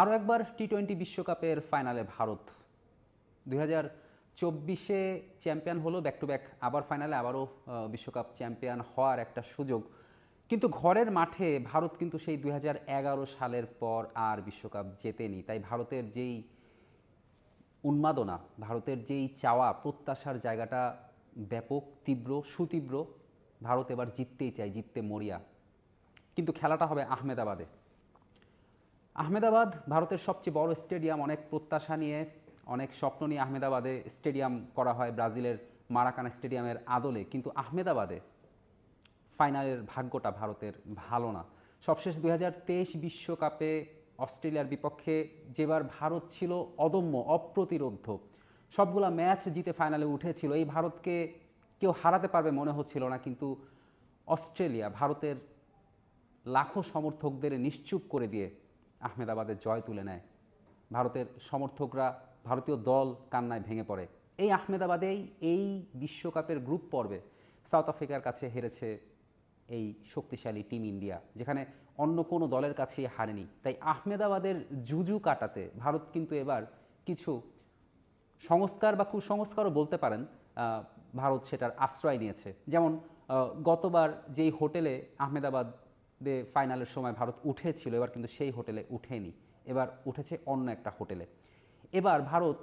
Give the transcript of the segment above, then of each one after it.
আরও একবার টি-20 বিশ্বকাপের ফাইনালে ভারত 2024-এ চ্যাম্পিয়ন হলো, ব্যাক টু ব্যাক আবার ফাইনালে আবারও বিশ্বকাপ চ্যাম্পিয়ন হওয়ার একটা সুযোগ। কিন্তু ঘরের মাঠে ভারত কিন্তু সেই 2011 সালের পর আর বিশ্বকাপ জেতেনি। তাই ভারতের যেই উন্মাদনা, ভারতের যেই চাওয়া প্রত্যাশার জায়গাটা ব্যাপক, তীব্র, সুতীব্র। ভারত এবার জিততেই চায়, জিততে মরিয়া। কিন্তু খেলাটা হবে আহমেদাবাদে। আহমেদাবাদ ভারতের সবচেয়ে বড় স্টেডিয়াম, অনেক প্রত্যাশা নিয়ে, অনেক স্বপ্ন নিয়ে আহমেদাবাদে স্টেডিয়াম করা হয় ব্রাজিলের মারাকানা স্টেডিয়ামের আদলে। কিন্তু আহমেদাবাদে ফাইনালের ভাগ্যটা ভারতের ভালো না। সবশেষ 2023 বিশ্বকাপে অস্ট্রেলিয়ার বিপক্ষে যেবার ভারত ছিল অদম্য, অপ্রতিরোধ্য, সবগুলা ম্যাচ জিতে ফাইনালে উঠেছিল। এই ভারতকে কেউ হারাতে পারবে মনে হচ্ছিল না, কিন্তু অস্ট্রেলিয়া ভারতের লাখো সমর্থকদের নিশ্চুপ করে দিয়ে আহমেদাবাদের জয় তুলে নেয়। ভারতের সমর্থকরা, ভারতীয় দল কান্নায় ভেঙে পড়ে। এই আহমেদাবাদেই এই বিশ্বকাপের গ্রুপ পর্বে সাউথ আফ্রিকার কাছে হেরেছে এই শক্তিশালী টিম ইন্ডিয়া, যেখানে অন্য কোনো দলের কাছেই হারেনি। তাই আহমেদাবাদের জুজু কাটাতে ভারত কিন্তু এবার কিছু সংস্কার বা কুসংস্কারও বলতে পারেন, ভারত সেটার আশ্রয় নিয়েছে। যেমন গতবার যেই হোটেলে আহমেদাবাদে ফাইনালের সময় ভারত উঠেছিল, এবার কিন্তু সেই হোটেলে উঠেনি, এবার উঠেছে অন্য একটা হোটেলে। এবার ভারত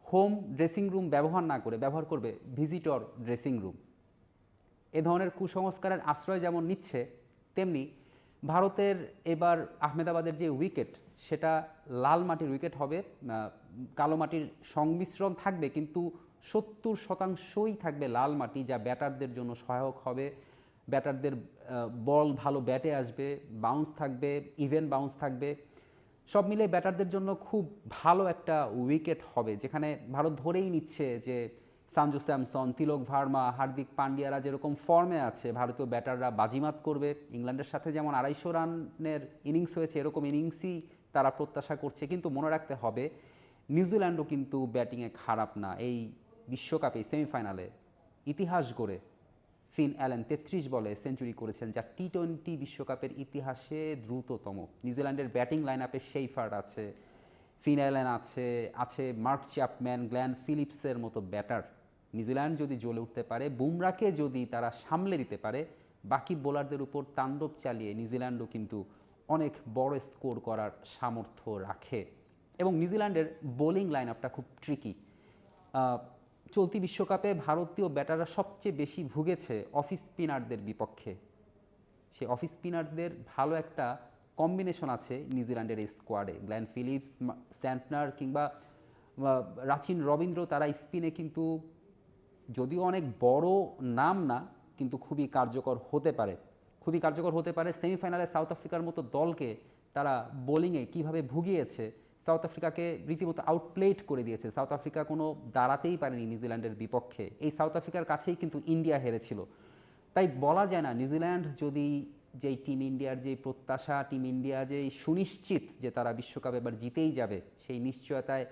হোম ড্রেসিং রুম ব্যবহার না করে ব্যবহার করবে ভিজিটর ড্রেসিং রুম। এ ধরনের কুসংস্কারের আশ্রয় যেমন নিচ্ছে, তেমনি ভারতের এবার আহমেদাবাদের যে উইকেট, সেটা লাল মাটির উইকেট হবে। কালো মাটির সংমিশ্রণ থাকবে, কিন্তু 70%ই থাকবে লাল মাটি, যা ব্যাটারদের জন্য সহায়ক হবে। ব্যাটারদের বল ভালো ব্যাটে আসবে, বাউন্স থাকবে, ইভেন বাউন্স থাকবে। সব মিলে ব্যাটারদের জন্য খুব ভালো একটা উইকেট হবে, যেখানে ভারত ধরেই নিচ্ছে যে সঞ্জু স্যামসন, তিলক ভার্মা, হার্দিক পান্ডিয়ারা যেরকম ফর্মে আছে, ভারতীয় ব্যাটাররা বাজিমাত করবে। ইংল্যান্ডের সাথে যেমন 250 রানের ইনিংস হয়েছে, এরকম ইনিংসই তারা প্রত্যাশা করছে। কিন্তু মনে রাখতে হবে, নিউজিল্যান্ডও কিন্তু ব্যাটিংয়ে খারাপ না। এই বিশ্বকাপে সেমিফাইনালে ইতিহাস গড়ে ফিন অ্যালেন 33 বলে সেঞ্চুরি করেছেন, যা টি-20 বিশ্বকাপের ইতিহাসে দ্রুততম। নিউজিল্যান্ডের ব্যাটিং লাইন আপে শেফার্ড আছে, ফিন অ্যালেন আছে মার্ক চ্যাপম্যান, গ্ল্যান ফিলিপসের মতো ব্যাটার। নিউজিল্যান্ড যদি জ্বলে উঠতে পারে, বুমরাকে যদি তারা সামলে দিতে পারে, বাকি বোলারদের উপর তাণ্ডব চালিয়ে নিউজিল্যান্ডও কিন্তু অনেক বড় স্কোর করার সামর্থ্য রাখে। এবং নিউজিল্যান্ডের বোলিং লাইন আপটা খুব ট্রিকি। চলতি বিশ্বকাপে ভারতীয় ব্যাটাররা সবচেয়ে বেশি ভুগেছে অফ স্পিনারদের বিপক্ষে। সেই অফ স্পিনারদের ভালো একটা কম্বিনেশন আছে নিউজিল্যান্ডের এই স্কোয়াডে। গ্ল্যান ফিলিপস, স্যান্টনার কিংবা রাচিন রবীন্দ্র, তারা স্পিনে কিন্তু যদিও অনেক বড় নাম না, কিন্তু খুবই কার্যকর হতে পারে, খুবই কার্যকর হতে পারে। সেমিফাইনালে সাউথ আফ্রিকার মতো দলকে তারা বোলিংয়ে কীভাবে ভুগিয়েছে, সাউথ আফ্রিকাকে রীতিমতো আউটপ্লেড করে দিয়েছে। সাউথ আফ্রিকা কোনো দাঁড়াতেই পারেনি নিউজিল্যান্ডের বিপক্ষে। এই সাউথ আফ্রিকার কাছেই কিন্তু ইন্ডিয়া হেরেছিল। তাই বলা যায় না নিউজিল্যান্ড যদি, যেই টিম ইন্ডিয়ার যেই প্রত্যাশা, টিম ইন্ডিয়া যেই সুনিশ্চিত যে তারা বিশ্বকাপে এবার জিতেই যাবে, সেই নিশ্চয়তায়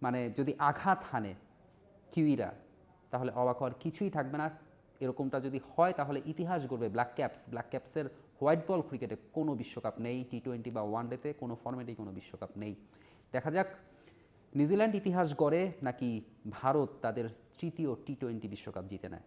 মানে যদি আঘাত হানে কিউইরা, তাহলে অবাক হওয়ার কিছুই থাকবে না। এরকমটা যদি হয় তাহলে ইতিহাস গড়বে ব্ল্যাক ক্যাপসের। হোয়াইট বল ক্রিকেটে কোনো বিশ্বকাপ নেই, টি-20 বা ওয়ানডেতে কোনো ফর্মেটেই কোনো বিশ্বকাপ নেই। দেখা যাক নিউজিল্যান্ড ইতিহাস গড়ে নাকি ভারত তাদের তৃতীয় টি-20 বিশ্বকাপ জিতে নেয়।